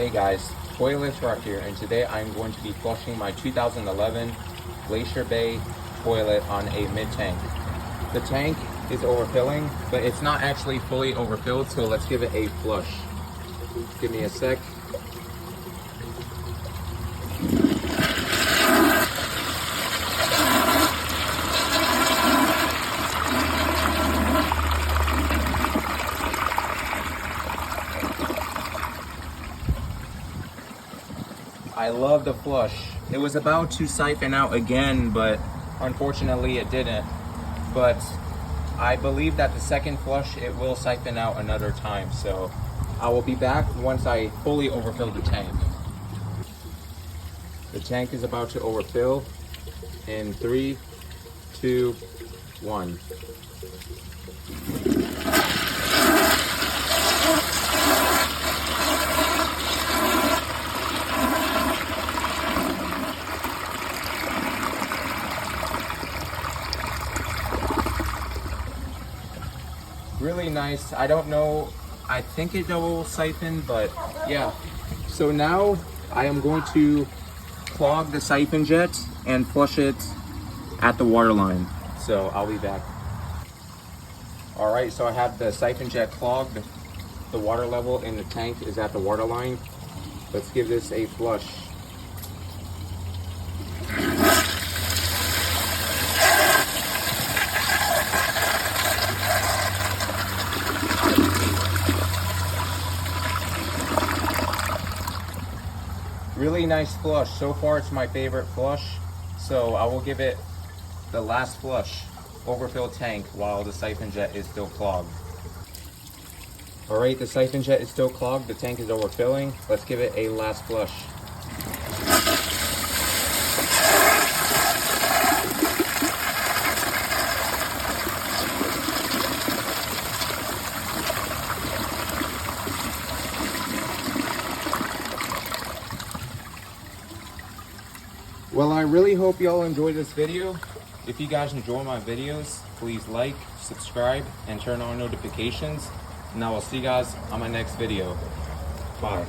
Hey guys, Toilet Truck here, and today I'm going to be flushing my 2011 Glacier Bay toilet on a mid-tank. The tank is overfilling, but it's not actually fully overfilled, so let's give it a flush. Give me a sec. I love the flush. It was about to siphon out again, but unfortunately it didn't. But I believe that the second flush, it will siphon out another time. So I will be back once I fully overfill the tank. The tank is about to overfill in 3, 2, 1. Really nice. I don't know, I think it will siphon, but yeah. So now I am going to clog the siphon jet and flush it at the water line. So I'll be back. All right, so I have the siphon jet clogged. The water level in the tank is at the water line. Let's give this a flush. Really nice flush. So far it's my favorite flush. So I will give it the last flush, overfill tank, while the siphon jet is still clogged. All right, the siphon jet is still clogged. The tank is overfilling. Let's give it a last flush. Well, I really hope y'all enjoyed this video. If you guys enjoy my videos, please like, subscribe, and turn on notifications. And I will see you guys on my next video. Bye.